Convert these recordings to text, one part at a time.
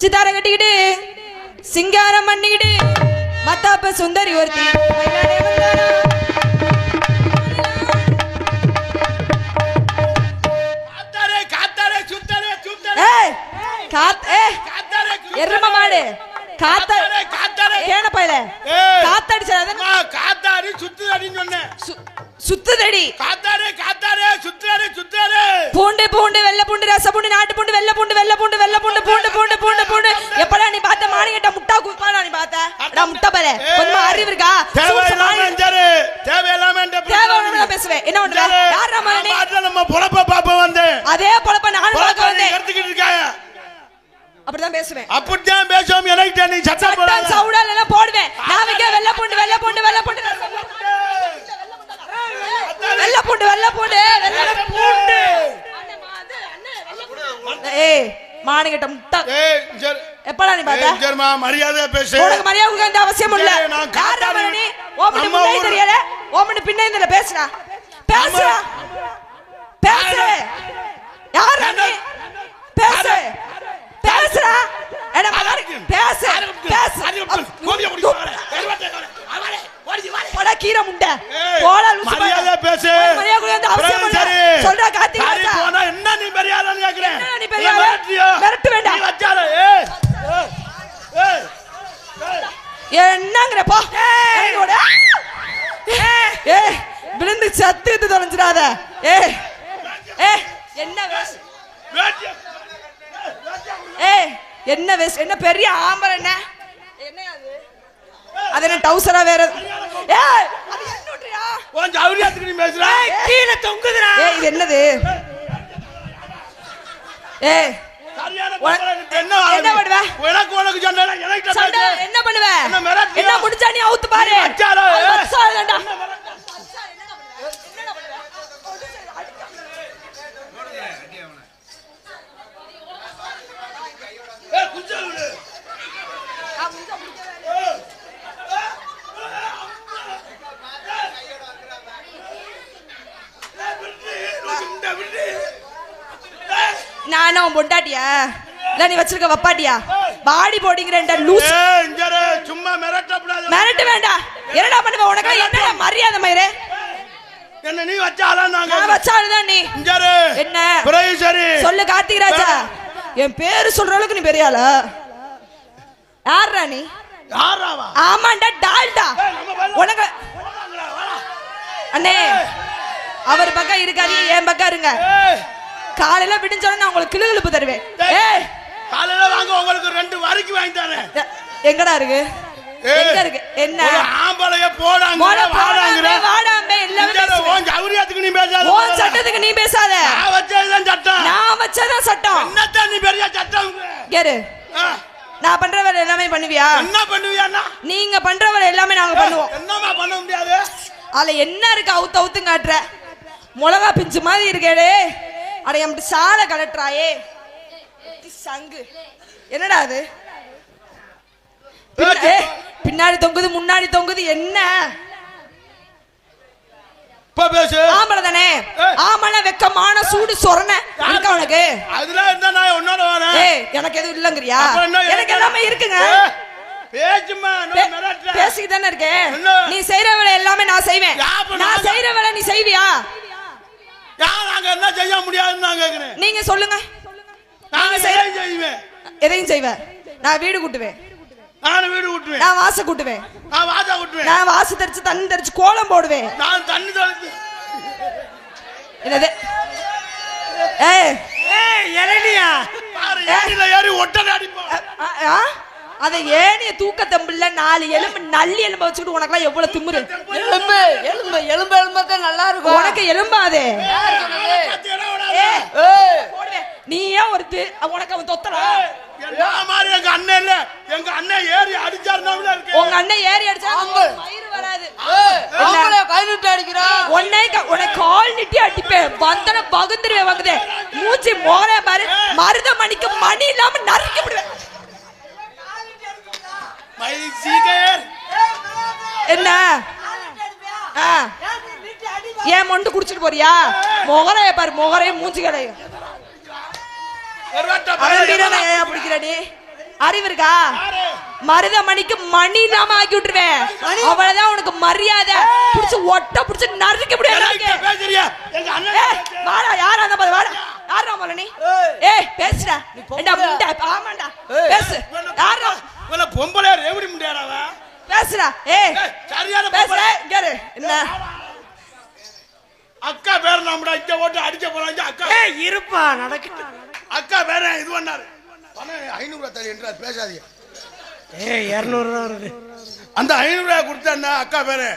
சித்தார கட்டிக்கிட்டு சிங்காரம் பண்ணிக்கிட்டு மத்தாப்ப சுந்தரி ஒருத்தி எரும மாடு சுத்துதடி பூண்டு பூண்டு வெள்ள பூண்டு ரச பூண்டு நாட்டு பூண்டு வெள்ள பூண்டு வெள்ள பூண்டு வெள்ள பூண்டு பூண்டு பூண்டு பூண்டு பூண்டு எப்படா நீ பார்த்த மானிகிட்ட முட்டா குப்பாடா நீ பார்த்த முட்டை பாரு கொஞ்சமா அறிவு இருக்கா தேவையில்லாம பேசுவேன் என்ன பண்ற யாரா மானே நம்ம பொளப்ப பாப்ப வந்து அதே பொளப்ப நான் பார்க்க வந்தேன் எடுத்துக்கிட்டு இருக்காங்க அப்படிதான் பேசுவேன் அப்படிதான் பேசுவோம் எனக்கு நீ சத்தம் போடாத சவுடால எல்லாம் போடுவேன் நான் வைக்க வெள்ள பூண்டு வெள்ள பூண்டு வெள்ள பூண்டு வெள்ள பூண்டு வெள்ள பூண்டு வெள்ள பூண்டு ஏய் மானகிட்ட முட்டை எப்படா நீ பாத்த ஜெர்மா மரியாதை பேசு உனக்கு மரியாதை கொடுக்க அவசியம் இல்ல யாரா நீ ஓமடி முன்னே தெரியல ஓமடி பின்னே தெரியல பேசுடா பேசுடா பேசு யாரா நீ பேசு பேசுடா எட பேசு பேசு கோவிய முடி அவளே ஓடி வா பட கீரை முண்டை போடா லூசு மரியாதை பேசு மரியாதை கொடுக்க அவசியம் இல்ல சொல்றா காத்தி போனா என்ன நீ மரியாதை கேக்குறேன் என்ன நீ மரியாதை மிரட்ட வேண்டாம் நீ வச்சால என்னங்கற போ ஓட விழுந்து சத்து தொலைஞ்சிராத என்ன வேஸ் என்ன வேஸ் என்ன பெரிய ஆம்பளை என்ன அது என்ன டவுசரா வேற அது என்னட்றியா கொஞ்சம் அவுரியாத்துக்கு நீ பேசுற கீழ தொங்குதுடா இது என்னது சரியான என்ன பண்ணுவ உனக்கு சொன்னேனா எனக்கு சொன்ன என்ன பண்ணுவ என்ன முடிச்சா நீ அவுத்து பாரு வச்சாடா நானும் பொண்டாட்டியா இல்ல நீ வச்சிருக்க வப்பாட்டியா பாடி போடிங்கற லூஸ் இங்கற சும்மா மிரட்ட வேண்டாம் என்னடா பண்ணுவ உனக்கு என்னடா மரியாதை மயிரே என்ன நீ வச்சால நான் வச்சாலதான் நீ இங்கற என்ன பிரேசரி சொல்லு கார்த்திக் ராஜா என் பேரு சொல்ற அளவுக்கு நீ பெரிய ஆளா யாரா நீ யாராவா ஆமாண்டா டால்டா உனக்கு அண்ணே அவர் பக்கம் இருக்காரு என் பக்கம் இருங்க காலையில விடிஞ்சோன நான் உங்களுக்கு கிளுகிளுப்பு தருவேன் காலையில வாங்க உங்களுக்கு 2 வரைக்கும் வாங்கி தரேன் எங்கடா இருக்கு எங்க இருக்கு என்ன ஆம்பளைய போடாங்க வாடாமே எல்லாமே ஓன் ஜவுரியாத்துக்கு நீ பேசாத ஓன் சட்டத்துக்கு நீ பேசாத நான் வச்சதுதான் சட்டம் நான் வச்சதுதான் சட்டம் என்னடா நீ பெரிய சட்டம் கேரு நான் பண்ற வேலை எல்லாமே பண்ணுவியா என்ன பண்ணுவியானா நீங்க பண்ற வேலை எல்லாமே நாங்க பண்ணுவோம் என்னமா பண்ண முடியாது அதுல என்ன இருக்கு அவுத்து காட்ற மிளகா பிஞ்சு மாதிரி இருக்கேடே அட எம்டி சாலை கலட்றாயே சங்கு என்னடா அது பின்னாடி தொங்குது முன்னாடி தொங்குது என்ன ஆம்பளை தானே ஆம்பளை வெக்கமான சூடு சொரண இருக்க உனக்கு அதுல இருந்தா நான் உன்னோட வரேன் எனக்கு எதுவும் இல்லங்கறியா எனக்கு எல்லாமே இருக்குங்க பேசிக்கிட்டு தானே இருக்கேன் நீ செய்யற வேலை எல்லாமே நான் செய்வேன் நான் செய்யற வேலை நீ செய்வியா நாங்க என்ன செய்ய முடியாதுன்னு நான் கேக்குறேன் நீங்க சொல்லுங்க நான் செய்வேன் எதையும் செய்வேன் நான் வீடு கூட்டுவேன் நான் வீடு கூட்டுவேன் நான் வாச கூட்டுவேன் நான் வாச கூட்டுவேன் நான் வாச தெரிச்சு தண்ணி தெரிச்சு கோலம் போடுவேன் நான் தண்ணி தெரிச்சு என்னது எரணியா பாரு ஏனில ஏறி ஒட்டட அடிப்பா அத ஏனிய தூக்க தம்பில்ல 4 எலும்பு நல்லி எலும்பு வச்சுட்டு உனக்குலாம் எவ்வளவு திமிரு எலும்பு எலும்பு எலும்பு எலும்புக்கு நல்லா இருக்கும் உனக்கு எலும்பாதே நீ ஏன் ஒருத்து உனக்கு அவன் தொத்தறா மாதிரி எங்க அண்ணன் இல்ல எங்க அண்ணன் ஏறி அடிச்சாருன்னா இருக்கு உங்க அண்ணன் ஏறி அடிச்சா மயிர் வராது அவளே கை நிட்டு அடிக்குறா உன்னை கால் நிட்டி அடிப்பேன் வந்தன பகுந்துருவே வங்குதே மூச்சி மோரே பாரு மருதமணிக்கு மணி இல்லாம நறுக்கி விடுவேன் என்ன ஏன் மொண்டு குடிச்சிட்டு போறியா முகரைய பாரு முகரைய மூஞ்சி கலையும் பிடிக்கிறடி அறிவு இருக்கா? மருதமணிக்கு மணி இல்லாம ஆக்கி விட்டுருவேன். அவ்வளவுதான் உனக்கு மரியாதை. புடிச்சு ஒட்ட புடிச்சு நறுக்க முடியாது. வாடா, யாரா அந்த பாரு, வாடா. யாரா போல நீ? ஏய் பேசுடா. ஏண்டா முண்டா? ஆமாடா பேசு. யாரா? உன பொம்பளை ரேவடி முண்டியாடாவா? பேசுடா. ஏய் சரியான பேசுற. இங்க இரு. என்ன அக்கா பேர நம்மடா இங்க ஓட்டு அடிக்க போறாங்க. அக்கா ஏய் இருப்பா நடக்க. அக்கா பேர இது பண்ணாரு. பணம் 500 ரூபாய் தரேன் என்றார். பேசாதீங்க. ஏய் 200 ரூபாய் வருது. அந்த 500 ரூபாய் கொடுத்தா அக்கா பேரு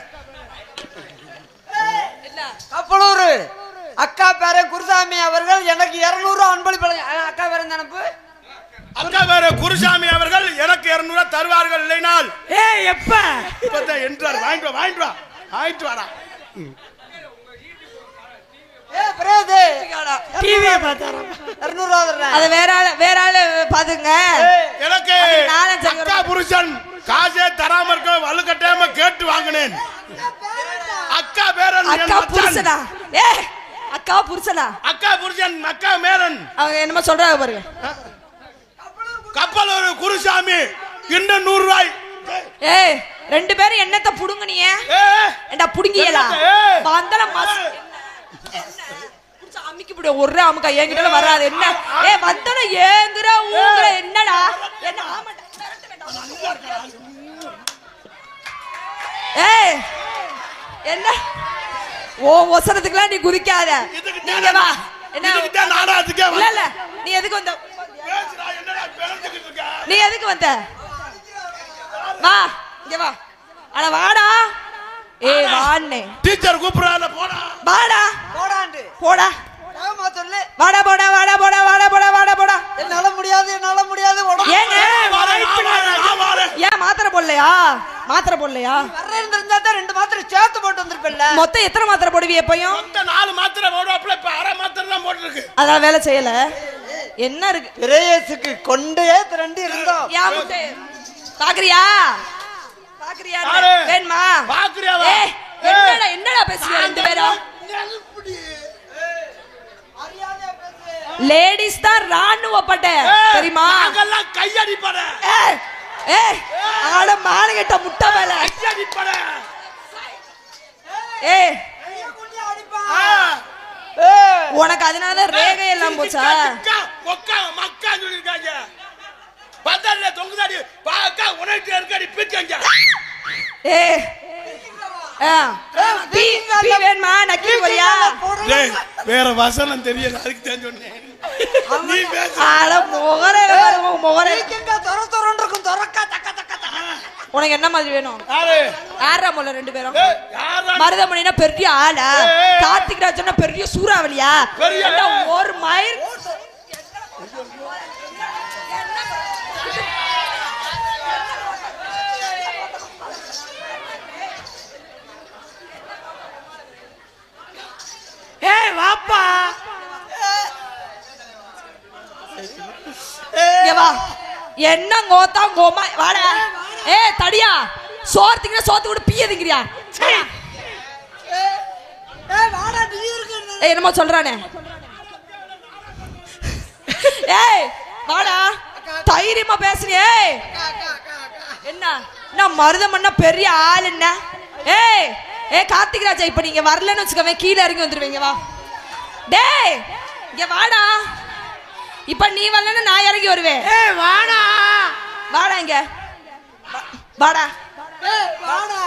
கப்பலூர் அக்கா பேர குருசாமி அவர்கள் எனக்கு 200 அன்பளிப்பு. அக்கா பேர நினைப்பு. அக்கா பேர குருசாமி அவர்கள் எனக்கு 200 தருவார்கள். இல்லைனால் ஏய் எப்ப இப்பதான் என்றார். வாங்கிட்டு வாடா. ஏய் பிரேதே டிவி பார்த்தாரா 200 அத வேற ஆளு பாத்துங்க. எனக்கு அக்கா புருஷன் காசே தராம இருக்க வலுக்கட்டாம கேட்டு வாங்கினேன். அக்கா பேரன் அக்கா புருஷனா? ஏய் அக்கா புருஷனா? அக்கா புருஷன் அக்கா மேரன். அவங்க என்னமோ சொல்றாங்க பாருங்க. கப்பலூர் குருசாமி இன்னும் 100 ரூபாய். ஏய் ரெண்டு பேரும் என்னத்த புடுங்க நீ? ஏண்டா புடுங்கியலா? வந்தல மாஸ் அம்மிக்கு புடி ஒரே அம்முக்கா என்கிட்ட வராது. என்ன ஏய் வந்தல ஏங்குற ஊங்குற என்னடா? என்ன ஆமாடா கரெக்ட் வேண்டாம். ஏய் என்ன ஓ ஒசரத்துக்குலாம் நீ குதிக்காத. நீங்க வா. என்ன இதுக்கு நானா அதுக்கே வா. இல்ல நீ எதுக்கு வந்த? பேசுடா. என்னடா பேசிக்கிட்டு இருக்க? நீ எதுக்கு வந்த? வா இங்க வா. அட வாடா. ஏய் வாண்ணே. டீச்சர் கூப்பிடுறால போடா. வாடா. போடாண்டு போடா. ஆமா சொல்லு. வாடா போடா வாடா போடா வாடா போடா வாடா போடா. என்னால முடியாது. ஏங்க ஏன் மாத்திரை போடலையா? மாத்திரை போடலையா? வரேன்னு தெரிஞ்சா தான் 2 மாத்திரை சேர்த்து போட்டு வந்திருப்பேன்ல. மொத்தம் எத்தனை மாத்திரை போடுவீ எப்பயும்? மொத்தம் 4 மாத்திரை போடுவாப்ல. இப்ப அரை மாத்திரை தான் போட்டுருக்கு. அதான் வேலை செய்யல. என்ன இருக்கு? பிரேயஸுக்கு கொண்டே 2 இருந்தோம். யா முட்டை பாக்குறியா? பாக்குறியா? வேணுமா? பாக்குறியா? ஏய் என்னடா பேசுறீங்க ரெண்டு பேரும்? லேடிஸ் தான் ராணுவ பட்ட தெரியுமா? நாங்கெல்லாம் கையடி பட. ஏய் ஆள மானகட்ட முட்டை மேல கையடி பட. ஏய் உனக்கு அதனால ரேகை எல்லாம் போச்சா? மக்கா மக்கா சொல்லிருக்காங்க. பந்தல்ல தொங்குதாடி பாக்கா உனக்கு இருக்கடி பிச்சங்க. ஏய் பீ வேணுமா? நக்கி போறியா? டேய் வேற வசனம் தெரியல அதுக்கு தான் சொன்னேன். நீ பேச. ஆள முகரே எங்க தொரன்னு இருக்கும். தொரக்கா தக்க தக்க தக்க. உனக்கு என்ன மாதிரி வேணும்? யாரா முள்ள 2 பேரும்? மருதமணினா பெரிய ஆளா? கார்த்திக் ராஜ்னா பெரிய சூறாவளியா? ஒரு மயிர் ஏய் வாப்பா. வா. என்ன கோத்தா கோமா வாடா. ஏய் தடியா சோர்த்திங்கனா சோத்து கூட பீயதுங்கறியா? ஏய் வாடா நீ இருக்கு. ஏய் என்னமோ சொல்றானே. ஏய் வாடா. தைரியமா பேசுறியே. என்ன நான் மருதமண்ணா பெரிய ஆள் என்ன? ஏய் கார்த்திக் ராஜா இப்ப நீங்க வரலன்னு வச்சுக்கவே கீழே இறங்கி வந்துருவீங்க. வா டேய் இங்க வாடா. இப்ப நீ வரலன்னா நான் இறங்கி வருவேன். ஏய் வாடா. வாடா இங்க வாடா. ஏய் வாடா.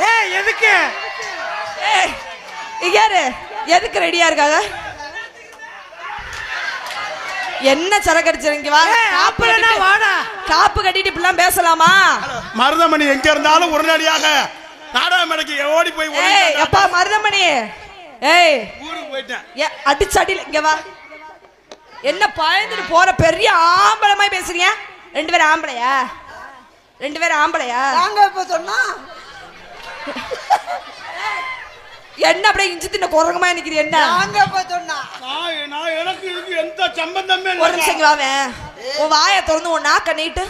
ஏய் எதுக்கு? ஏய் இங்க எதுக்கு ரெடியா இருக்காங்க? என்ன சரக்கு அடிச்சிருங்க? வா. காப்புலனா வாடா. காப்பு கட்டிட்டு இப்படிலாம் பேசலாமா? மருதமணி எங்க இருந்தாலும் உடனடியாக நாடாமடைக்கு ஓடி போய். ஏய் அப்பா மருதமணி. ஏய் ஊருக்கு போயிட்டேன். அடிச்சடில இங்க வா. என்ன பயந்துட்டு போற பெரிய ஆம்பளமா பேசுறீங்க? 2 பேரும் ஆம்பளையா? 2 பேரும் ஆம்பளையா? வாங்க இப்ப சொன்னா என்ன அப்படியே இஞ்சி தின்ன குரங்கமா நிக்கிறீ? என்ன வாங்க இப்ப சொன்னா நான் எனக்கு இதுக்கு எந்த சம்பந்தமே இல்ல. ஒரு நிமிஷம் வாவே. உன் வாயை திறந்து உன் நாக்க நீட்டு.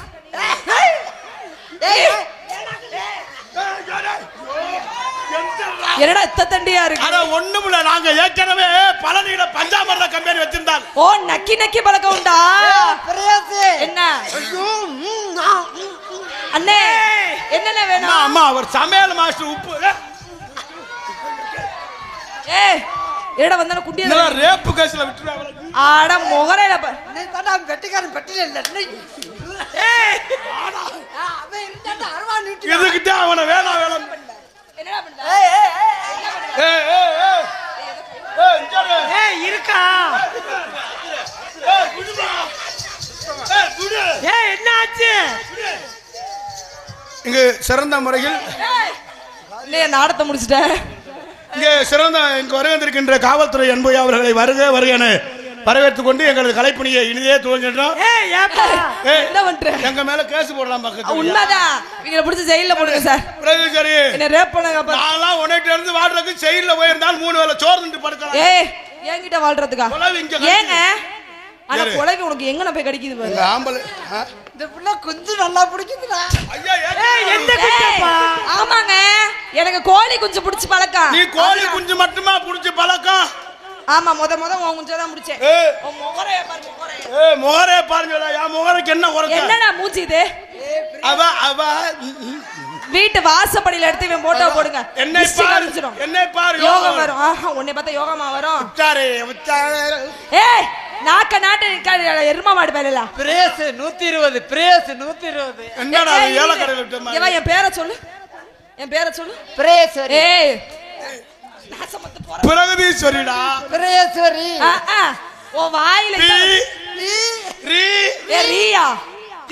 எந்த என்னடா இத்த தண்டியா இருக்கு? அட ஒண்ணுமில்ல, நாங்க ஏற்கனவே பழனியில பஞ்சாமிர்த கம்பெனி வச்சிருந்தாங்க. ஓ நக்கி நக்கி பழக்கம் உண்டா? என்ன அண்ணே என்னென்ன வேணும்? அம்மா அவர் சமையல் மாஸ்டர் உப்பு ஏய் என்னடா வந்தானே குண்டியா இதெல்லாம் ரேப்பு கேஸ்ல விட்டுறாங்க. ஆட முகரையில நீ தாண்டா வெட்டிக்காரன் பெட்டில இல்ல. ஏய் அவன் இருந்தா அருவா நீட்டி. இதுக்கிட்ட அவனை வேணாம் வேணாம். என்னடா பண்ற? ஏய் ஏய் ஏய் ஏய் இங்கடா. ஏய் இருக்கா? ஏய் குடுமா. ஏய் குடு. ஏய் என்னாச்சு? இங்க சிறந்த முறையில் நீ நாடத்தை முடிச்சிட்ட. இங்கே சிறந்த இங்கு வருகின்ற காவல்துறை அன்பு அவர்களை வருக வருகன வரவேற்றுக் கொண்டு எங்களது கலைப்பணியை இனிதே துவங்கின்றோம். என்ன பண்ற? எங்க மேல கேஸ் போடலாம் பக்கத்துல. உண்மைதான். இவங்களை பிடிச்சி ஜெயில போடுங்க சார். சரி என்ன ரேப் பண்ணுங்க. நான்லாம் உன்கிட்ட இருந்து வாழ்றதுக்கு ஜெயில போயிருந்தால் 3 வேளை சோறு தின்று படுக்கலாம். ஏய் என்கிட்ட வாழ்றதுக்கா? ஏங்க ஆனா கொலைக்கு உனக்கு எங்கன போய் கிடைக்குது பாரு. இந்த ஆம்பளை இந்த புள்ள கொஞ்சம் நல்லா பிடிக்குதுடா. ஐயா எந்த குஞ்சப்பா? ஆமாங்க எனக்கு கோழி குஞ்சு பிடிச்சி பழக்கம். நீ கோழி குஞ்சு மட்டுமா பிடிச்சி பழக்கம்? ஆமா முத உன் குஞ்சை தான் முடிச்சேன். உன் முகரைய பாரு முகரைய. ஏய் முகரே பாருங்கடா. யா முகரைக்கு என்ன குறைச்ச? என்னடா மூஞ்சி இது? அவ வீட்டு வாசப்படியில எடுத்து இவன் போட்டோ போடுங்க. என்னை பாரு யோகம் வரும். உன்னை பார்த்தா யோகமா வரும். உச்சாரே உச்சாரே. ஏய் நாக்க நாட்டு எருமா மாடு பேரல. Brace 120 brace 120. என்னடா ஏல கடையில விட்ட மாதிரி. இவன் என் பேரை சொல்லு. என் பேரை சொல்லு. பிரேஸ்வரி. ஏய் நாசமத்து போற. பிரகதீஸ்வரிடா. பிரேஸ்வரி. ஓ வாயில ரீ ரியா.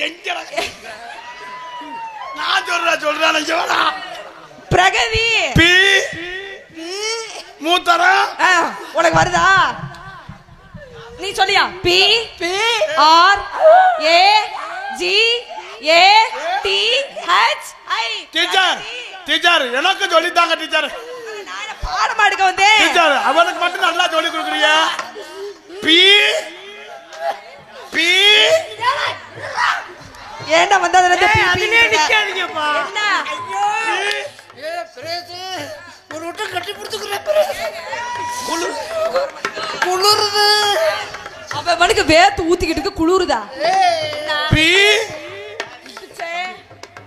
எங்கடா? நான் சொல்றேன் இங்கடா. பிரகதி. பி மூத்தரா. உனக்கு வருதா? நீ சொல்லியா? B P R A G A T H I. Teacher எனக்கு சொல்லி தாங்க டீச்சர். நான் பாடம் எடுக்க வந்தேன். டீச்சர் அவனுக்கு மட்டும் நல்லா சொல்லி கொடுக்குறீங்க. பி பி ஏண்டா வந்ததுல இருந்து பி அதுலயே நிக்காதீங்கப்பா. என்ன? ஏ பிரேஸ் ஒரு விட்டு கட்டி பிடிச்சுக்குற பிரேஸ். குளிருது. அவ மணிக்கு வேத்து ஊத்திக்கிட்டு குளிருதா? பி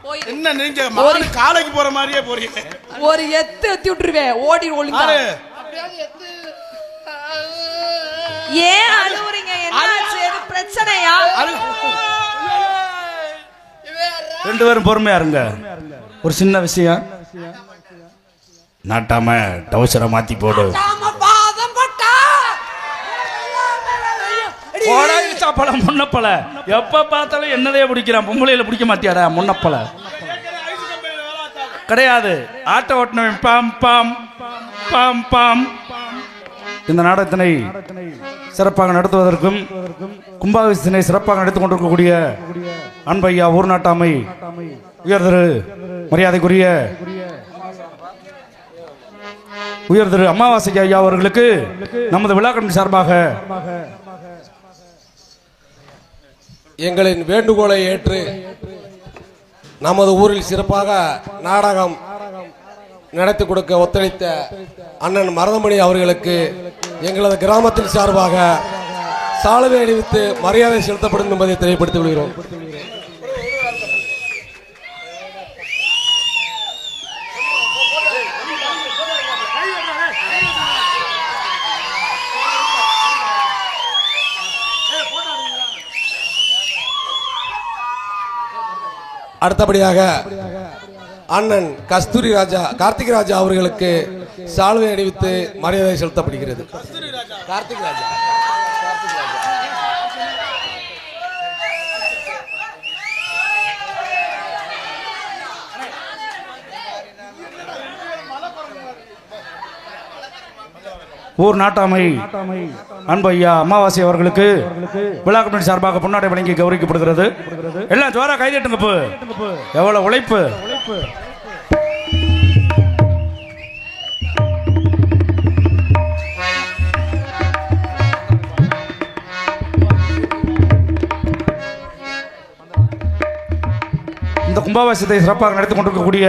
போய் என்ன நீங்க மாடு காலைக்கு போற மாதிரியே போறீங்க. ஒரு எத்து எத்தி விட்டுருவேன். ஓடி ஒளிங்க. ஏன் அழுவுறீங்க? என்னாச்சு? எது பிரச்சனையா? 2 பேரும் பொறுமையா இருங்க. ஒரு சின்ன விஷயம். நாட்டாம டவுசரை மாத்தி போடு. பழம் முன்னப்பல எப்ப பார்த்தாலும் என்னதைய பிடிக்கிறான். பொம்பளையில பிடிக்க மாட்டியாடா முன்னப்பல கிடையாது. ஆட்டோ ஓட்டுனவன் பாம் பாம் பாம் பாம். இந்த நாடகத்தினை சிறப்பாக நடத்துவதற்கும் கும்பாபிஷேகத்தினை சிறப்பாக நடத்திக் கொண்டிருக்கக்கூடிய அன்பையா ஊர் நாட்டாமை உயர் திரு மரியாதைக்குரிய உயர் திரு அமாவாசை ஐயா அவர்களுக்கு நமது விழா கமிட்டி சார்பாக எங்களின் வேண்டுகோளை ஏற்று நமது ஊரில் சிறப்பாக நாடகம் நடத்தி கொடுக்க ஒத்துழைத்த அண்ணன் மருதமணி அவர்களுக்கு எங்களது கிராமத்தின் சார்பாக சாலுவை அணிவித்து மரியாதை செலுத்தப்படும் என்பதை தெரியப்படுத்திக் கொள்கிறோம். அடுத்தபடியாக அண்ணன் கஸ்தூரி ராஜா கார்த்திக் ராஜா அவர்களுக்கு சால்வை அணிவித்து மரியாதை செலுத்தப்படுகிறது. கார்த்திக் ராஜா ஊர் நாட்டாமை அன்பையா அமாவாசை அவர்களுக்கு விழா கமிட்டி சார்பாக பொன்னாடை வழங்கி கௌரவிக்கப்படுகிறது. எல்லாம் ஜோரா கைதட்டுங்க. எவ்வளவு உழைப்பு. இந்த கும்பாபிஷேகத்தை சிறப்பாக நடத்தி கொண்டிருக்கக்கூடிய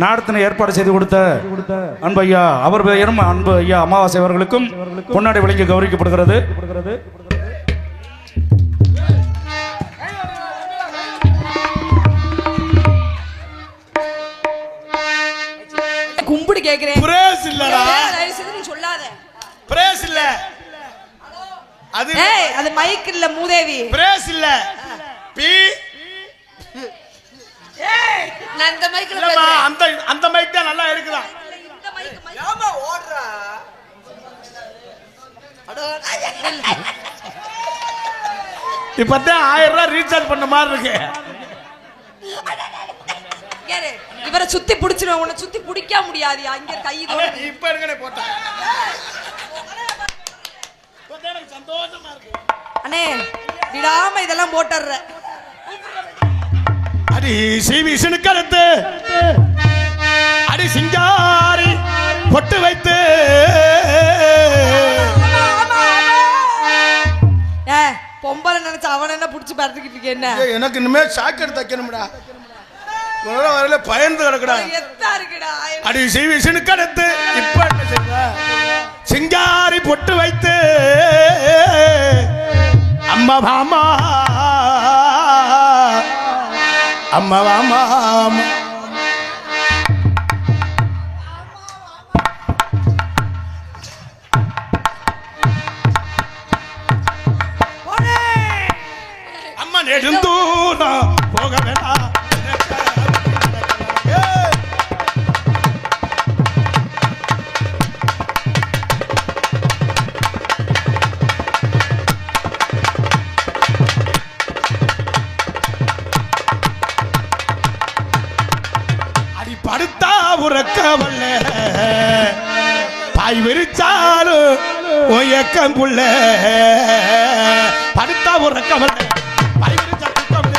நாடத்தினை ஏற்பாடு செய்து கொடுத்த அன்பு ஐயா அவர் பெயரும் அன்பு ஐயா அமாவாசை அவர்களுக்கும் பொன்னாடை வழங்கி கௌரவிக்கப்படுகிறது. கும்பிடு கேக்குறேன். பிரேஸ் இல்லடா. நீ சொல்லாத. பிரேஸ் இல்ல. அது ஏய் அது மைக் இல்ல மூதேவி. பிரேஸ் இல்ல. பி ஏய் நான் இந்த மைக்ல பேசுறேன். அந்த மைக் தான் நல்லா இருக்குதா. இந்த மைக் ஏமா ஓடுறா? இப்பதான் 1000 ரூபாய் ரீசார்ஜ் பண்ண மாதிரி இருக்கு. கேரு இவரை சுத்தி புடிச்சிடுவேன். உன்னை சுத்தி புடிக்க முடியாது. அங்க கை இப்ப இருக்கனே போட்டா. எனக்கு சந்தோஷமா இருக்கு. அண்ணே விடாம இதெல்லாம் போட்டற. அடி சீவிசனு கருத்து அடி சிங்காரி பொட்டு வைத்து பொம்பளை நினைச்சு அவன் என்ன புடிச்சு பறந்துக்கிட்டு இருக்க என்ன? எனக்கு இனிமே ஷாக் எடுத்து வைக்கணும்டா. வரல பயந்து கிடக்குடா. எத்தா இருக்குடா. அடி சீவிசனு கருத்து இப்ப என்ன செய்வ? சிங்காரி பொட்டு வைத்து அம்மா வாமா அம்மா வாமா அம்மா நெடுந்தூரா போக வேண்டாம். படுத்தா உறக்கவல்ல பாய் விரிச்சாலும் ஒயக்கம் புள்ள படுத்தா உறக்கவல்ல பாய் விரிச்சா தூக்கவல்ல.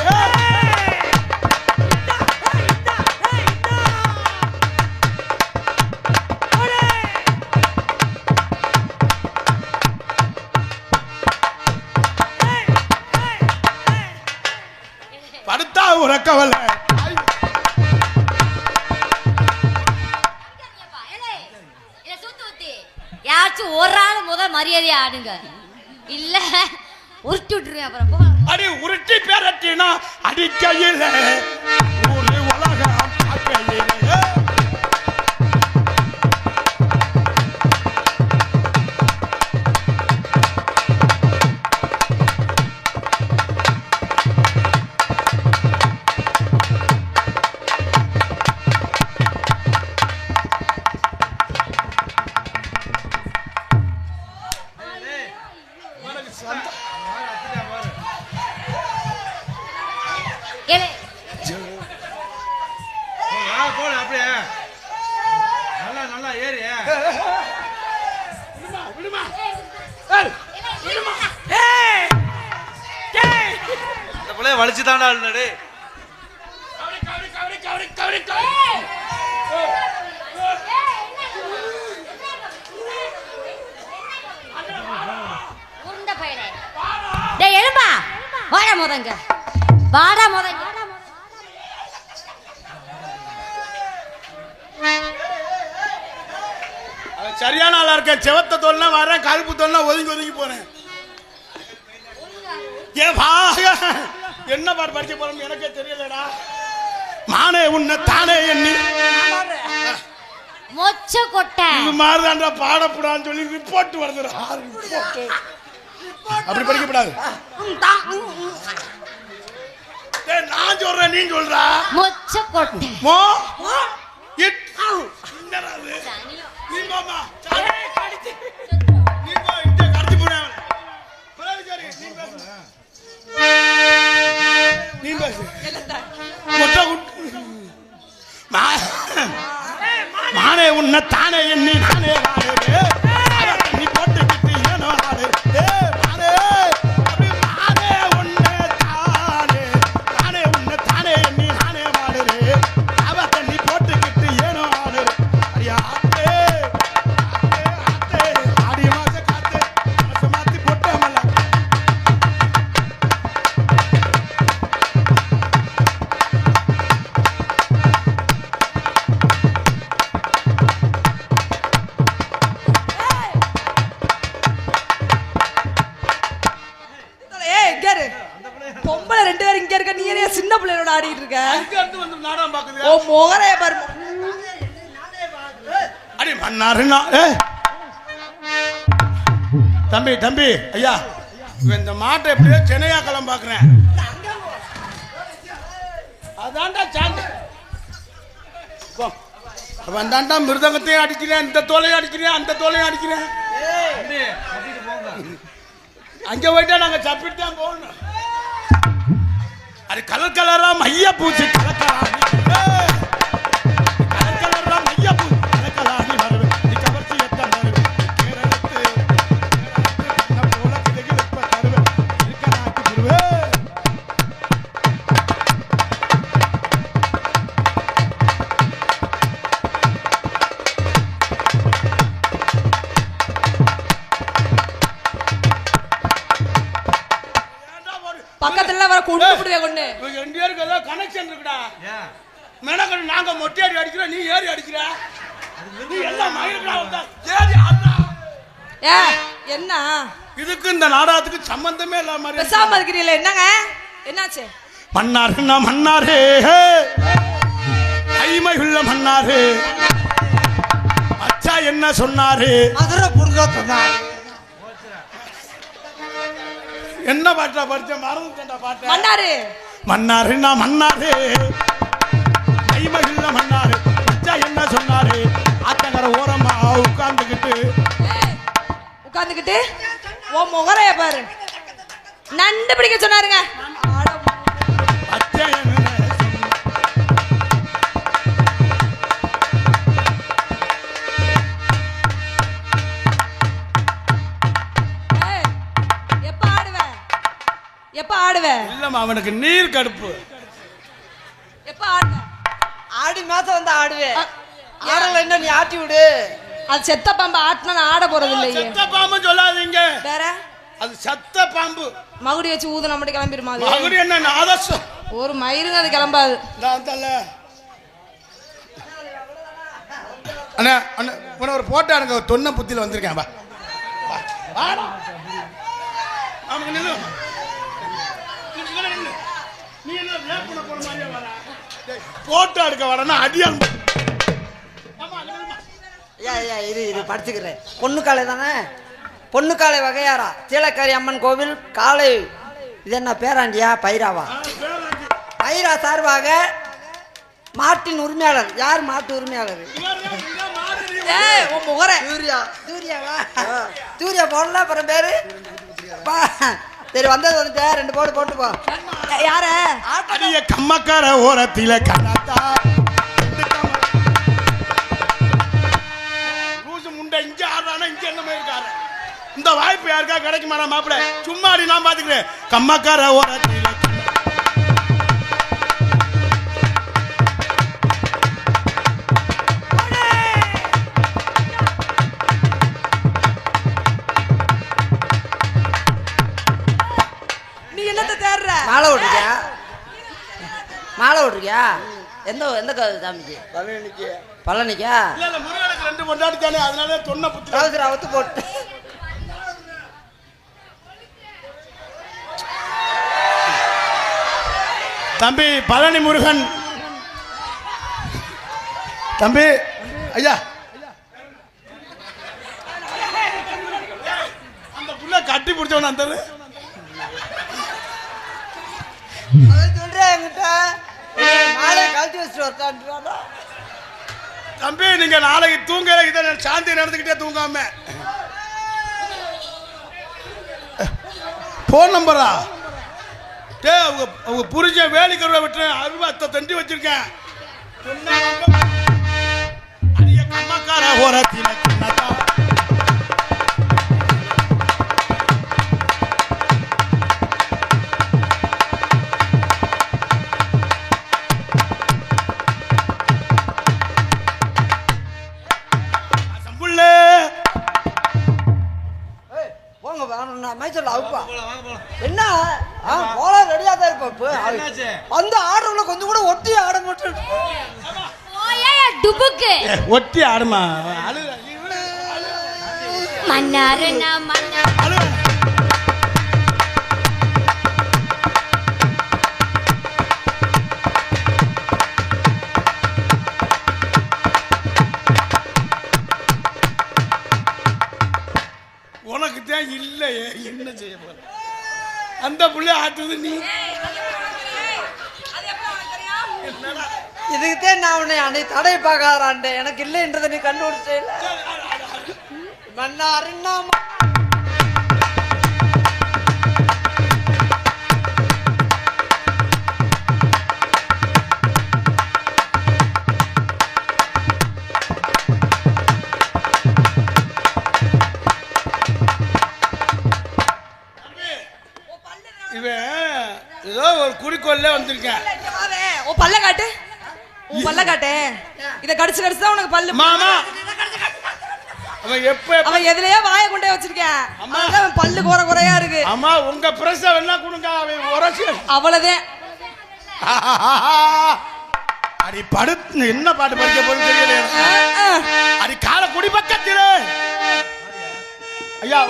படுத்தா உறக்கவல்ல யாச்சும் ஒரு ஆள் முதல் மரியாதையா ஆடுங்க. இல்ல உருட்டி விட்டுருவேன். அப்புறம் அடி உருட்டி பேரட்டினா அடிக்கையில் ஒரு உலகம் வலிச்சு தாண்டா எழும்பா வாடா முதங்க வாடா முதங்க. சரியான ஆளா இருக்க. செவத்த தோல்னா வரேன், கருப்பு தோல்னா ஒதுங்கி ஒதுங்கி போறேன். என்ன பாட்டு படிக்க போறோம் எனக்கே தெரியலடா. மானே உன்னை தானே எண்ணி மொச்ச கொட்டை இது மாதிரிதான்டா பாடப்படான்னு சொல்லி ரிப்போர்ட் வருதுடா. அப்படி படிக்கப்படாது. நான் சொல்றேன் நீ சொல்றா. மொச்ச கொட்டை மோ இட் என்னடாது நீ மாமா சாலே கடிச்சு நீ போ இங்க கடிச்சு போடா. பிரேமச்சாரி நீ பேசு. நீ பேசு. மொட்டை மானே உன்னை தானே எண்ணி நானே வாழே நீ போட்டுக்கிட்டு ஏனோ ஆடு. மானே அப்படி மானே உன்னை தானே உன்னை தானே எண்ணி நானே வாடுறே அவ தண்ணி போட்டுக்கிட்டு ஏனோ ஆடு. அடியா ஆத்தே ஆத்தே ஆடி மாச காத்தே மாச மாத்தி போட்டமல்ல. ஆடிட்டு இருக்க? இங்க இருந்து வந்து நாடகம் பாக்குது. ஓ முகரைய பாரு. அடி மன்னாருன்னா தம்பி தம்பி ஐயா இந்த மாட்டை எப்படியோ சென்னையா களம் பாக்குறேன். அதான்டா சாந்தி வந்தாண்டா மிருதங்கத்தையும் அடிக்கிறேன், இந்த தோலையும் அடிக்கிறேன், அந்த தோலையும் அடிக்கிறேன். அங்க போயிட்டா நாங்க சப்பிட்டு தான் போகணும். அது கலர் கலரா மைய பூச்சி கலக்கலாணி கலர் கலரா மைய பூச்சி கலக்கலாணி வருவேன் நீ கவர்ச்சி எத்தனை வருவேன் கேரளத்து போல கிழக்கில் எப்ப தருவேன் இருக்க நாட்டி வருவேன். பக்கத்துல வர கொண்டு புடிவே கொண்டு ரெண்டு பேருக்கு ஏதோ கனெக்ஷன் இருக்குடா. மேனகன் நாங்க மொட்டையாடி அடிக்கிறோம், நீ ஏறி அடிக்கிற. நீ எல்லாம் மயிலுக்குடா வந்தா ஏறி ஆடுறா. ஏ என்ன இதுக்கு இந்த நாடகத்துக்கு சம்பந்தமே இல்லாம மாதிரி பேசாம இருக்கிறீங்களே என்னங்க என்னாச்சு? மன்னாருன்னா மன்னாரே ஐமை உள்ள மன்னாரே அச்சா என்ன சொன்னாரு? மதுரை புடுங்க சொன்னாரு. என்ன பாட்டா படிச்ச மறந்துட்டா பாட்ட. மன்னாரு மன்னாருன்னா மன்னாரே ஐமை உள்ள மன்னாரு அச்சா என்ன சொன்னாரு? ஆத்தங்கர ஓரமா உட்கார்ந்துகிட்டு ஓ முகரைய பாரு. நண்டு பிடிக்க சொன்னாருங்க. எப்ப ஆடுவ? இல்லம்மா அவனுக்கு நீர் கடுப்பு. எப்ப ஆடுவ? ஆடி மாசம் வந்து ஆடுவேன். ஆடல என்ன நீ ஆட்டி விடு. அது செத்த பாம்பு ஆட்டினா ஆட போறது இல்லையே. செத்த பாம்பு சொல்லாதீங்க. வேற அது செத்த பாம்பு. மகுடி வச்சு ஊதுனா மட்டும் கிளம்பிருமா? அது மகுடி என்ன நாதஸ்வரம். ஒரு மயிருங்க அது கிளம்பாது. அண்ணா அண்ணா ஒரு போட்டோ எனக்கு தொன்ன புத்தியில வந்திருக்கேன். போட்டோ எடுக்க வரனா அடியான். இது படிச்சுக்கிறேன். பொண்ணுக்காலை தானே, பொண்ணுக்காலை வகையாரா சீலக்காரி அம்மன் கோவில் காலை. இது என்ன பேராண்டியா பைராவா? பைரா சார்பாக மாட்டின் உரிமையாளர். யார் மாட்டு உரிமையாளர்? சூர்யாவா? சூர்யா போடல அப்புறம் பேரு. சரி வந்தது வந்து ரெண்டு போடு போட்டு போ. யார அடிய கம்மக்கார ஓரத்தில கண்ணாத்தா லூசு முண்டை இங்க ஆடுறானா இங்க என்னமே இருக்காரு. இந்த வாய்ப்பு யாருக்கா கிடைக்குமா மாப்பிள்ள? சும்மா அடி நான் பாத்துக்கிறேன். கம்மக்கார ஓரத்தில மாலை விட்டுருக்கியா? மாலை விட்டுருக்கியா? எந்த எந்த சாமிக்கு? பழனிக்கா? முருகனுக்கு ரெண்டு கொண்டாடி தானே, அதனால தொன்ன புத்தி அவுத்து போட்டு. தம்பி பழனி முருகன் தம்பி ஐயா அந்த புள்ள கட்டி பிடிச்சவன அந்த தம்பி நீங்க நாளைக்கு தூங்கல இதை சாந்தி நடந்துக்கிட்டே தூங்காம போன் நம்பரா அவங்க புரிஞ்ச வேலைக்கு விட்டு அருவாத்தை தண்டி வச்சிருக்கேன். கம்மக்கார ஓரத்தில என்ன ரெடியா தான் இருப்ப. அந்த ஆடுறவங்கள கொஞ்சம் கூட ஒட்டி ஆட மாட்டேன். ஒட்டி ஆடுமா மன்னாரு தான் இல்லையே, என்ன செய்ய போற? அந்த புள்ளை ஆட்டுது நீ. இதுக்குதான் நான் உன்னை அன்னை தடை பார்க்காதான்டே, எனக்கு இல்லைன்றதை நீ கண்டுபிடிச்சே. மன்னாரின்னா ஏதோ ஒரு குறிக்கோள்ல வந்திருக்கேன். உன் பல்ல காட்டு, உன் பல்ல காட்டு. இத கடிச்சு கடிச்சு தான் உனக்கு பல்லு. மாமா அவன் எதுலயே வாயை கொண்டே வச்சிருக்கேன். அவன் பல்லு குறை குறையா இருக்கு. அம்மா உங்க பிரச வேணா கொடுங்க, அவன் உரசி. அவ்வளவுதான். அடி படுத்து என்ன பாட்டு படிக்க போறது தெரியல. அடி கால குடி பக்கத்துல ஐயா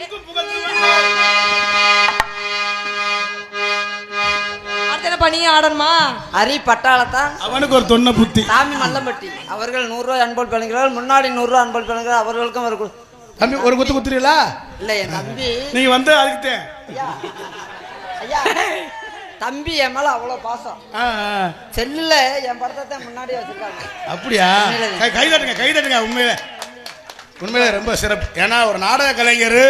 எங்கும் புகழ்ந்து பண்ணி ஆடணுமா? அரி பட்டாளத்தான் அவனுக்கு ஒரு தொன்ன புத்தி. சாமி மல்லம்பட்டி அவர்கள் 100 ரூபாய் அன்பல் பெறுகிறார்கள். முன்னாடி 100 ரூபாய் அன்பல் பெறுகிறார். அவர்களுக்கும் ஒரு தம்பி ஒரு குத்து குத்துறீங்களா? இல்ல என் தம்பி நீங்க வந்து அதுக்கு ஐயா தம்பி என் மேல அவ்வளவு பாசம். செல்லுல என் படத்தை முன்னாடி வச்சிருக்காங்க. அப்படியா? கை தட்டுங்க, கை தட்டுங்க. உண்மையிலே ரொம்ப சிறப்பு. ஏன்னா ஒரு நாடக கலைஞர்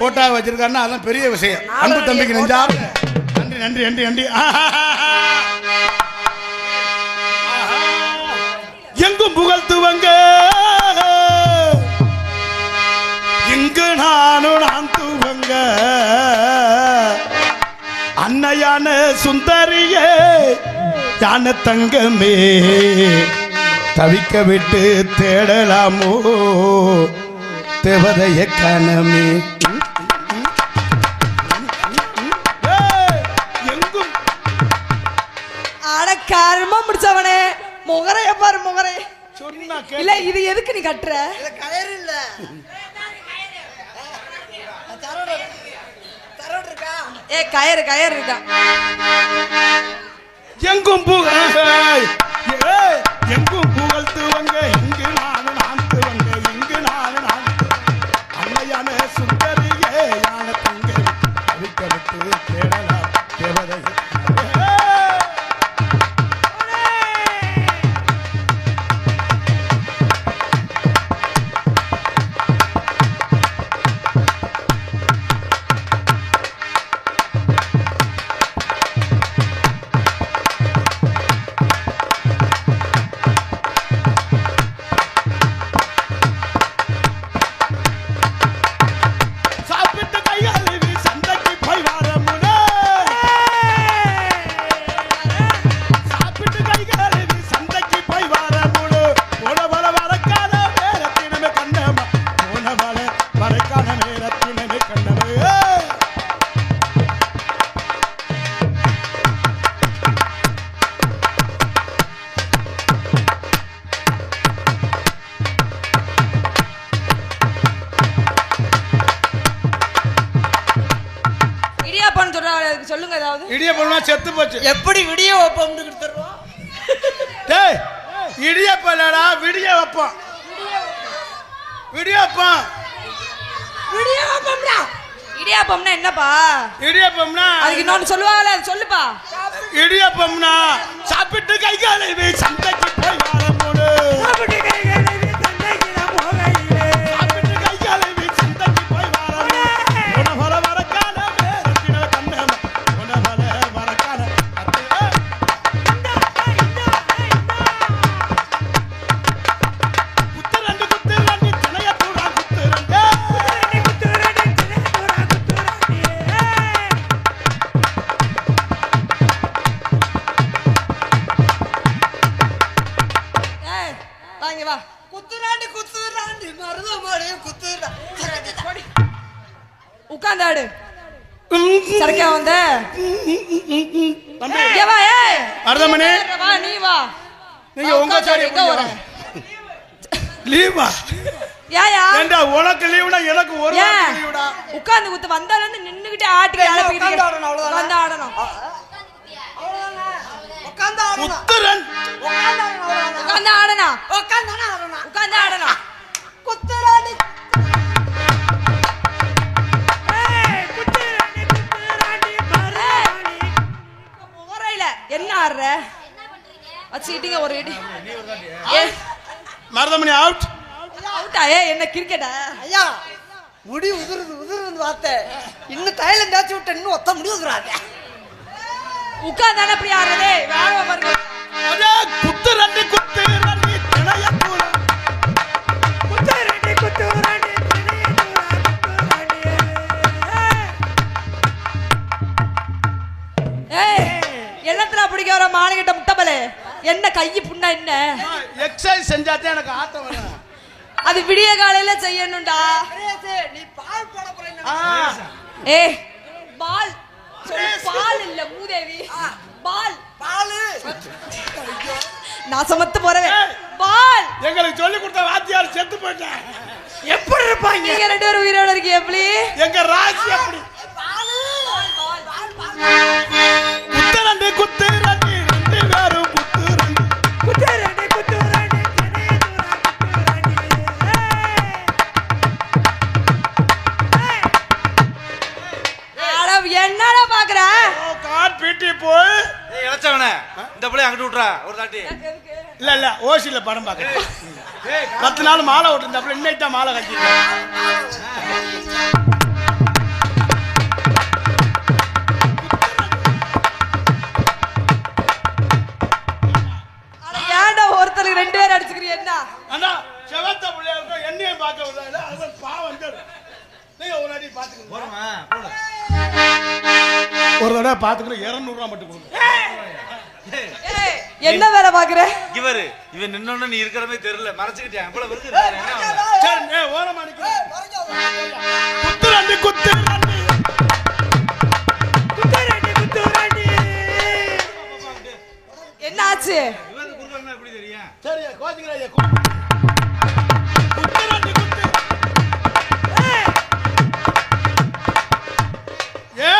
போட்டா வச்சிருக்காருன்னா அதெல்லாம் பெரிய விஷயம். அன்பு தம்பிக்கு நெஞ்சா நன்றி நன்றி நன்றி நன்றி. எங்கும் புகழ்த்துவங்க, இங்கு நான் துவங்க, அன்னையான சுந்தரியே யான தங்கமே, தவிக்க விட்டு தேடலாமோ தேவதைய கணமே. எங்கும் அட கர்மம் முடிச்சவனே, முகரைய பாரு முகரை. சொன்னா இல்ல இது எதுக்கு நீ கட்டுற? கயிறு இல்ல ஏ கயிறு கயிறு இருக்கா? எங்கும் எங்கும் புகழ்த்துவங்க, இங்கு நான் துவங்க, இங்கு நான் அன்னையான சுந்தரியே யான தங்க, அவிக்க விட்டு தேடலாம் தேவதை. சொல்லுங்க ஏதாவது. இடியப்பம்னா செத்து போச்சு. எப்படி விடிய வைப்போம் கொடுத்துறோம்? டேய் இடியப்பம் இல்லடா, விடிய வைப்போம். விடியப்பம் இடியாப்பம்டா. இடியாப்பம்னா என்னப்பா? இடியப்பம்னா அதுக்கு இன்னொன்னு சொல்லுவாங்கல, அது சொல்லுப்பா. இடியப்பம்னா சாப்பிட்டு கை காலை சந்தைக்கு போய் வாழ போடு. சாப்பிட்டு கை காலை சந்தைக்கு நான் போகையிலே, சாப்பிட்டு கை காலை சந்தைக்கு போய் வாழ போடு. உனவர வரக்கால வேறக்கின கண்ணம், உனவர வரக்கால குத்துரண்டு குத்துரண்டு தினைய தூரா குத்துரண்டு, குத்துரண்டு தினைய தூரா குத்துரண்டு. ஏய் வாங்க வா. குத்துறாண்டி குத்துறாண்டி மருதமணி குத்துறா. உட்கார்ந்தாடு. சரக்கா வந்த இங்க வா. ஏய் மருதமணி வா, நீ வா. நீங்க உங்க சாடி எங்க வர லீவா? ஏயா ஏண்டா உனக்கு லீவுனா எனக்கு ஒரு வாரம் லீவுடா. உட்கார்ந்து குத்து வந்தால இருந்து நின்னுகிட்டே ஆட்டி அலப்பிக்கிட்டு உட்கார்ந்து ஆடணும், அவ்வளவுதானே? வந்து ஆடணும். உட்கார்ந்து ஆடணும். குத்துரன் உட்கார்ந்து ஆடணும். உட்கார்ந்து ஆடணும். உட்கார்ந்து ஆடணும். குத்துறாண்டி சீட்டிங்க ஒரு இடி ஏ மருதமணி அவுட். அவுட்டா ஏ என்ன கிரிக்கெட்டா ஐயா முடி உதிருது வார்த்தை இன்னும் தைலம் தேய்ச்சி விட்டு இன்னும் ஒத்த முடி உதுறாங்க உட்கார்ந்தானே அப்படி ஆடுறதே வேற பாருங்க அதே குத்து ரெண்டு திணைய தூள. ஏய் என்னத்துல பிடிக்க வர மானகிட்ட முட்டபலே என்ன கையி புண்ணா என்ன எக்ஸசைஸ் செஞ்சாதான் எனக்கு ஆட்டம் வரும். அது விடிய காலையில செய்யணும்டா நீ பால் போட போறேன் ஏய் பால் பால் இல்ல மூதேவி பால் பாலு நான் சமத்து போறவே பால் எங்களுக்கு சொல்லி கொடுத்த வாத்தியார் செத்து போயிட்டேன். எப்படி இருப்பாங்க? நீங்க ரெண்டு பேரும் உயிரோட இருக்கீங்க எப்படி எங்க ராசி அப்படி. குத்து ரெண்டு ரெண்டு பேரும் என்னடா பாக்குற கார் பீட்டி போய் ஏய் இளச்சவனே இந்த பிள்ளை அங்கிட்டு விட்றா ஒரு தாட்டி. இல்ல ஓசில படம் பாக்க 10 நாள் மாலை விட்டுருந்தாப்புல இன்னைக்கு தான் மாலை கட்டிருக்கேன். ஏன்டா ஒருத்தருக்கு ரெண்டு பேரும் அடிச்சுக்கிறீ என்ன அண்ணா செவத்த பிள்ளையாருக்கும் என்னையும் பார்க்க விடல. அது பாவம் தான். நீங்க ஒரு அடி பாத்துக்கணும். போறமா போடு. ஒரு தடவை பாத்துக்கணும் 200 ரூபாய் மட்டும் கொடுங்க. என்ன வேலை பாக்குற இவரு இவன் நின்னோன்னு நீ இருக்கிறமே தெரியல மறைச்சுக்கிட்டேன். இவ்வளவு இருக்கு. சரி ஓரமா நிக்கிறேன். குத்து ரெண்டு என்ன ஆச்சு இவரு குறுக்கன்னா எப்படி தெரியும்? சரி கோச்சிங்களா குத்து ரெண்டு ஏ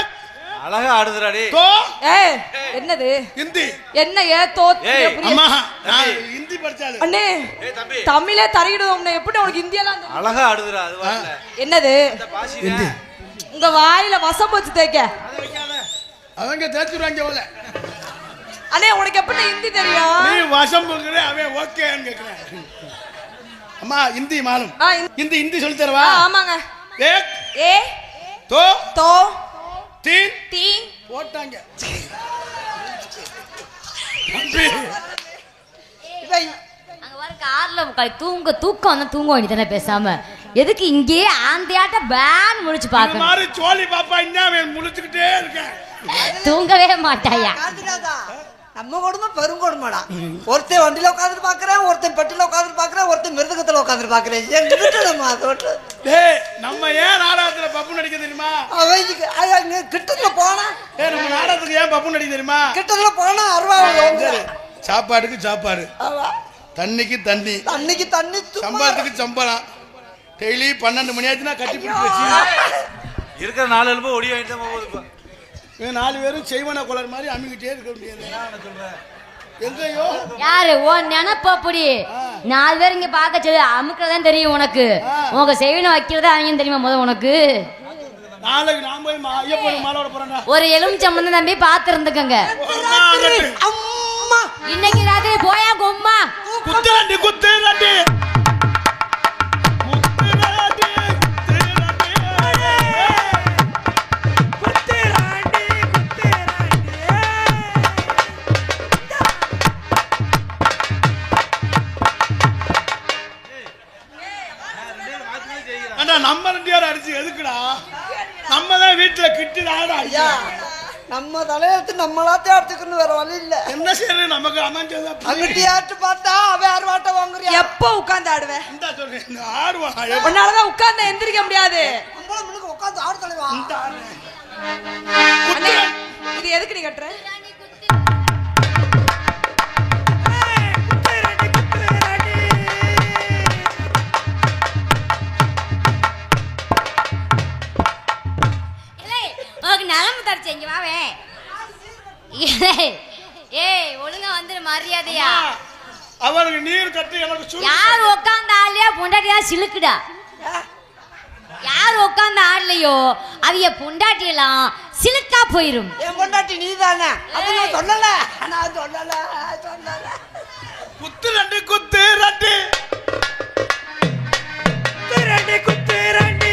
அழகா ஆடுதுறாடி. தோ ஏய் என்னது ஹிந்தி. என்ன ஏ தோத்து ஏய், அம்மா நான் ஹிந்தி படிச்சாலு. அண்ணே ஏய் தம்பி தமிழே தரகிடுவோம் எப்படி உனக்கு இந்தியெல்லாம் தெரியும்? அழகா ஆடுதுறா அது வரல. என்னது இந்த பாசினே உங்க வாயில வசம் வச்சு தேய்க்க அத வைக்காத. அவங்க தேய்ச்சுறாங்க போல. அண்ணே உனக்கு எப்படி ஹிந்தி தெரியும் நீ வசம் போக்குற அவன் ஓகேன்னு கேக்குறேன். அம்மா ஹிந்தி மாலும். ஹிந்தி ஹிந்தி சொல்லி தரவா? ஆமாங்க ஏக் ஏ தோ தோ தீன் தீன் போட்டாங்க. அங்க வர கார்ல தூக்கம் வந்தா தூங்க வேண்டியதானே பேசாம எதுக்கு இங்கேயே ஆந்தையாட்ட பேன் முழிச்சு இந்த பாக்க மாதிரி சோழி பாப்பா இன்னும் அவன் முழிச்சுக்கிட்டே இருக்கேன். தூங்கவே மாட்டாயா நம்ம கொடுமை பெருங்கொடுமைடா. ஒருத்தன் வண்டியில உட்காந்துட்டு பாக்குறேன், ஒருத்தன் பெட்டில உட்காந்துட்டு பாக்குறேன், ஒருத்தன் மிருதகத்துல உட்காந்துட்டு பாக்குறேன். டேய் நம்ம ஏன் நாடகத்துல பப்பு நடிக்க தெரியுமா? அவங்க கிட்டத்துல போனா ஏய் நம்ம நாடகத்துக்கு ஏன் பப்பு நடிக்க தெரியுமா? கிட்டத்துல போனா அருவா சாப்பாடுக்கு சாப்பாடு, தண்ணிக்கு தண்ணி, தண்ணிக்கு தண்ணி, சம்பளத்துக்கு சம்பளம். டெய்லி 12 மணி ஆச்சுன்னா கட்டி பிடிச்சி வச்சு இருக்கிற 4 எலும்பு ஒடி வாங்கிட்டு தான் போகுது. இப்ப 4 பேரும் செய்வன குளர் மாதிரி அமுக்கிட்டே இருக்க முடியாது. எங்கயோ யாரு உன் நினைப்பு அப்படி 4 பேர் இங்க பாக்க சொல்லி அமுக்கிறதான் தெரியும் உனக்கு. உங்க செய்வன வைக்கிறதா அவங்க தெரியுமா முத உனக்கு? நாளைக்கு நான் போய் ஐயப்பன் மாலோட போறேன்டா. ஒரு எலுமிச்சம்பழம் தம்பி பாத்து இருந்துக்கங்க. அம்மா இன்னைக்கு ராத்திரி போயா கொம்மா குத்து ரெண்டு குத்து ரெண்டு நம்ம 2 பேரும் அடிச்சு எதுக்குடா? நம்ம தான் வீட்டுல கிட்டுடாடா. ஐயா நம்ம தலையெழுத்து நம்மளாத்தே அடிச்சுக்கணும், வேற வழி இல்ல. என்ன செய்யறது? நமக்கு அமைஞ்சதா அங்கிட்டு யார்ட்டு பார்த்தா அவன் யார் வாட்ட வாங்குறியா? எப்போ உட்கார்ந்து ஆடுவேன்? இந்த சொல்றேன் ஆடுவான். உன்னாலதான் உட்கார்ந்து எந்திரிக்க முடியாது. நம்மள முன்னுக்கு உட்கார்ந்து ஆடு தலைவா. அண்ணே, இது எதுக்கு நீ கட்டுற? நலம்பு தரிச்சு இங்க வாவே. ஏய் ஒழுங்கா வந்துரு மரியாதையா. அவனுக்கு நீர் கட்டி எனக்கு யார் உட்கார்ந்து ஆடலையா பொண்டாட்டியா சிலுக்குடா. யார் உட்கார்ந்து ஆடலையோ அவைய பொண்டாட்டியெல்லாம் சிலுக்கா போயிரும். என் பொண்டாட்டி நீ தானே? அது நான் சொல்லல. குத்து ரெண்டு குத்து ரெண்டு குத்து ரெண்டு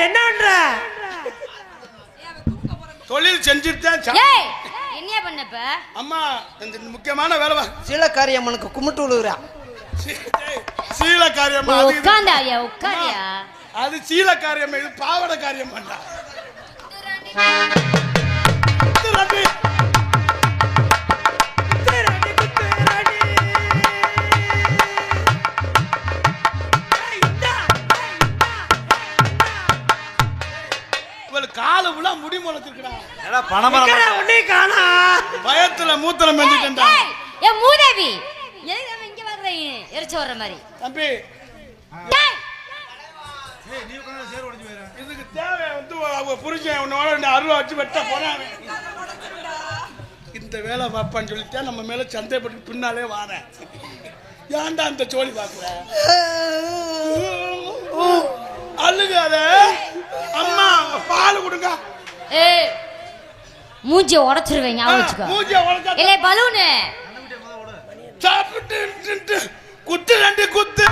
என்ன பண்ற? தொழில் செஞ்சுட்டேன். ஏய் என்னையா பண்ணப்ப? அம்மா இந்த முக்கியமான வேலை சீலக்காரி அம்மனுக்கு கும்பிட்டு விழுகுறா. சீலக்காரியம்மா உட்காந்தாயா உட்காரியா? அது சீலக்காரியம்மா, இது பாவட காரியம் பண்ணா. கால உள்ள முடி முளைச்சிருக்கா. பயத்துல மூத்திரம் மெஞ்சிட்டா. ஏ மூதேவி எதுக்கு அவன் இங்க வர்றீங்க? எரிச்சு வர்ற மாதிரி தம்பி டேய் இதுக்கு தேவை வந்து அவங்க புரிஞ்சேன் உன்னோட அருவா வச்சு வெட்ட போறாங்க. இந்த வேலை பார்ப்பான்னு சொல்லிட்டா நம்ம மேல சந்தேகப்பட்டு பின்னாலே வாரேன். ஏன்டா அந்த சோழி பாக்குற? அழுகாத அம்மா, பால் கொடுங்க. ஏய் மூஞ்சிய உடைச்சிருவேன், ஞாபகம் வச்சுக்கோ. மூஞ்சிய உடைச்சா இல்ல பலூனு சாப்பிட்டு குத்து ரெண்டு குத்து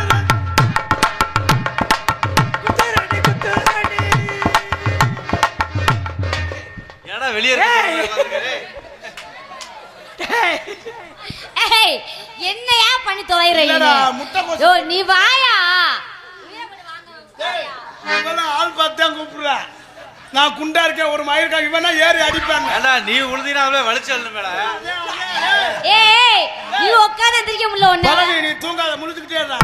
ஏடா வெளியே ஏய் என்னையா பண்ணி தொலைறீங்க? இல்லடா, முட்டை கோசு. யோ நீ வாயா. இவெல்லாம் ஆள் பார்த்து தான் கூப்பிடுறேன். நான் குண்டா இருக்கேன், ஒரு மயிர்கா இவனா ஏறி அடிப்பாங்க. ஏடா நீ உழுதினா அவளே வலிச்சல்ல மேடா. ஏய் நீ உட்கார்ந்து எந்திரிக்க முடியல ஒண்ணு. பரவி நீ தூங்காத, முழிச்சுக்கிட்டே இருடா.